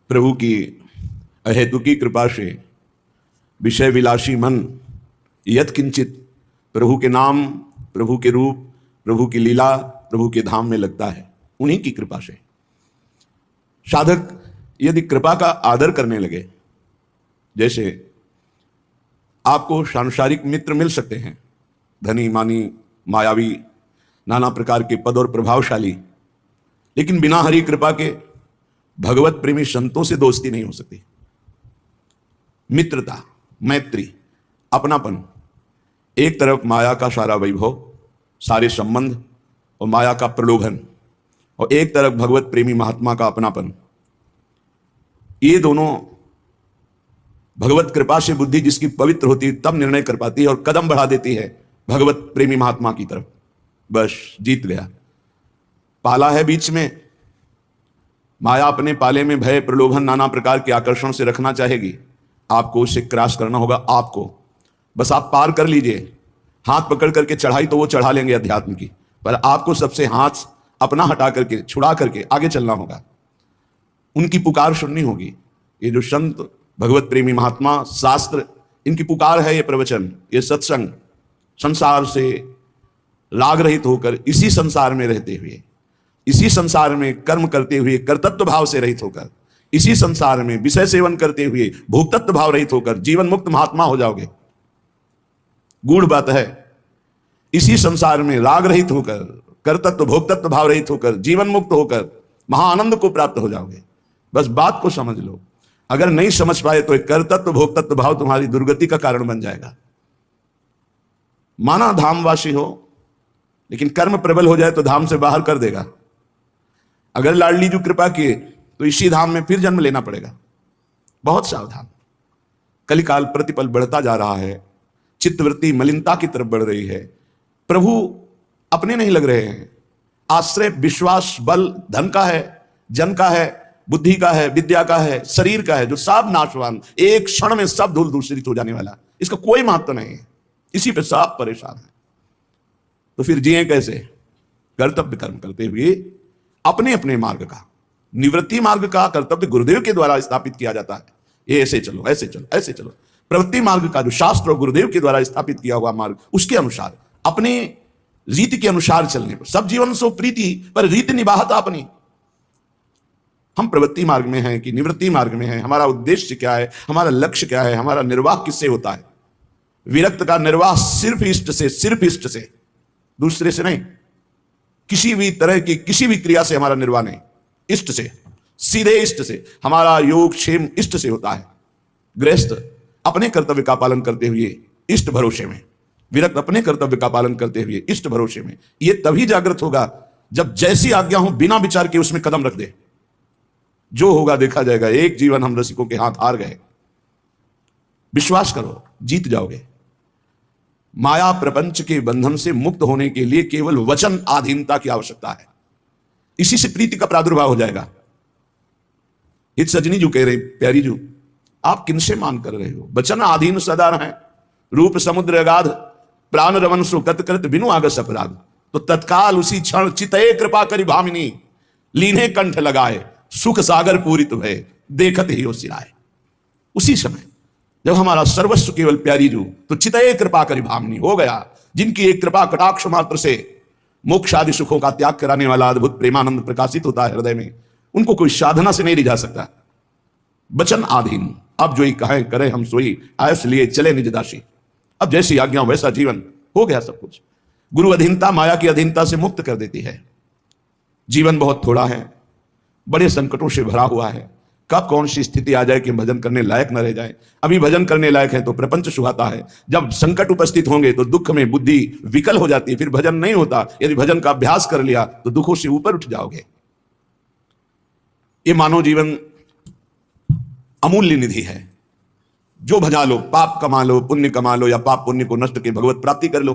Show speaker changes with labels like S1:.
S1: प्रभु की अहेतुकी कृपा से विषय विलासी मन यत किंचित प्रभु के नाम, प्रभु के रूप, प्रभु की लीला, प्रभु के धाम में लगता है, उन्हीं की कृपा से। साधक यदि कृपा का आदर करने लगे, जैसे आपको सांसारिक मित्र मिल सकते हैं, धनी मानी मायावी नाना प्रकार के पद और प्रभावशाली, लेकिन बिना हरि कृपा के भगवत प्रेमी संतों से दोस्ती नहीं हो सकती। मित्रता, मैत्री, अपनापन, एक तरफ माया का सारा वैभव, सारे संबंध और माया का प्रलोभन, और एक तरफ भगवत प्रेमी महात्मा का अपनापन, ये दोनों भगवत कृपा से बुद्धि जिसकी पवित्र होती है तब निर्णय कर पाती है और कदम बढ़ा देती है भगवत प्रेमी महात्मा की तरफ। बस जीत गया। पाला है बीच में, माया अपने पाले में भय प्रलोभन नाना प्रकार के आकर्षण से रखना चाहेगी, आपको उसे क्रॉस करना होगा। आपको बस आप पार कर लीजिए। हाथ पकड़ करके चढ़ाई तो वो चढ़ा लेंगे अध्यात्म की, पर आपको सबसे हाथ अपना हटा करके छुड़ा करके आगे चलना होगा। उनकी पुकार सुननी होगी। ये जो संत भगवत प्रेमी महात्मा, शास्त्र, इनकी पुकार है, ये प्रवचन, ये सत्संग, संसार से राग रहित होकर इसी संसार में रहते हुए, इसी संसार में कर्म करते हुए कर्तृत्व भाव से रहित होकर, इसी संसार में विषय सेवन करते हुए भोक्तत्व भाव रहित होकर जीवन मुक्त महात्मा हो जाओगे। गूढ़ बात है, इसी संसार में राग रहित होकर, कर्तृत्व भोक्तत्व भाव रहित होकर, जीवन मुक्त होकर महाआनंद को प्राप्त हो जाओगे। बस बात को समझ लो। अगर नहीं समझ पाए तो एक कर्तृत्व भोक्तत्व भाव तुम्हारी दुर्गति का कारण बन जाएगा। माना धामवासी हो, लेकिन कर्म प्रबल हो जाए तो धाम से बाहर कर देगा। अगर लाडली जी कृपा किए तो इसी धाम में फिर जन्म लेना पड़ेगा। बहुत सावधान। कलिकाल प्रतिपल बढ़ता जा रहा है, चित्तवृत्ति मलिनता की तरफ बढ़ रही है। प्रभु अपने नहीं लग रहे हैं। आश्रय विश्वास बल धन का है, जन का है, बुद्धि का है, विद्या का है, शरीर का है, जो सब नाशवान, एक क्षण में सब धूल दूषित हो जाने वाला, इसका कोई महत्व नहीं है। इसी पे सब परेशान है। तो फिर जिए कैसे? कर्तव्य कर्म करते हुए अपने अपने मार्ग का, निवृत्ति मार्ग का कर्तव्य गुरुदेव के द्वारा स्थापित किया जाता है। ये ऐसे चलो, ऐसे चलो, ऐसे चलो। प्रवृत्ति मार्ग का जो शास्त्र और गुरुदेव के द्वारा स्थापित किया हुआ मार्ग, उसके अनुसार, अपने रीति के अनुसार चलने पर सब जीवन सो प्रीति, पर रीति निभाता अपनी। हम प्रवृत्ति मार्ग में हैं कि निवृत्ति मार्ग में हैं? हमारा उद्देश्य क्या है? हमारा लक्ष्य क्या है? हमारा निर्वाह किससे होता है? विरक्त का निर्वाह सिर्फ इष्ट से, सिर्फ इष्ट से, दूसरे से नहीं। किसी भी तरह की किसी भी क्रिया से हमारा निर्वाह नहीं, इष्ट से, सीधे इष्ट से। हमारा योग क्षेम इष्ट से होता है। गृहस्थ अपने कर्तव्य का पालन करते हुए इष्ट भरोसे में, विरक्त अपने कर्तव्य का पालन करते हुए इष्ट भरोसे में। यह तभी जागृत होगा जब जैसी आज्ञा हो बिना विचार के उसमें कदम रख दे। जो होगा देखा जाएगा। एक जीवन हम रसिकों के हाथ हार गए। विश्वास करो, जीत जाओगे। माया प्रपंच के बंधन से मुक्त होने के लिए केवल वचन आधीनता की आवश्यकता है। इसी से प्रीति का प्रादुर्भाव हो जाएगा। हित सजनी जो कह रहे, प्यारी जो, आप किनसे मान कर रहे हो? वचन आधीन सदा है, रूप समुद्र अगाध, प्राण रमन सो कत करत बिनु आगस अपराध। तो तत्काल उसी क्षण चितये कृपा करी भामिनी, लीने कंठ लगाए, सुख सागर पूरित भय, देखत ही हो सिराए। उसी समय जब हमारा सर्वस्व केवल प्यारी जू, तो चितये कृपा करी भामिनी हो गया। जिनकी एक कृपा कटाक्ष मात्र से मोक्ष आदि सुखों का त्याग कराने वाला अद्भुत प्रेमानंद प्रकाशित होता है हृदय में, उनको कोई साधना से नहीं रिझा सकता। वचन आधीन, अब जो ही कहें करें हम सोई, आयस लिए चले निज दासी। अब जैसी आज्ञा वैसा जीवन, हो गया सब कुछ। गुरु अधीनता माया की अधीनता से मुक्त कर देती है। जीवन बहुत थोड़ा है, बड़े संकटों से भरा हुआ है। कब कौन सी स्थिति आ जाए कि भजन करने लायक न रह जाए। अभी भजन करने लायक है तो प्रपंच सुहाता है। जब संकट उपस्थित होंगे तो दुख में बुद्धि विकल हो जाती है, फिर भजन नहीं होता। यदि भजन का अभ्यास कर लिया तो दुखों से ऊपर उठ जाओगे। ये मानव जीवन अमूल्य निधि है। जो भजा लो, पाप कमा लो, पुण्य कमा लो, या पाप पुण्य को नष्ट के भगवत प्राप्ति कर लो।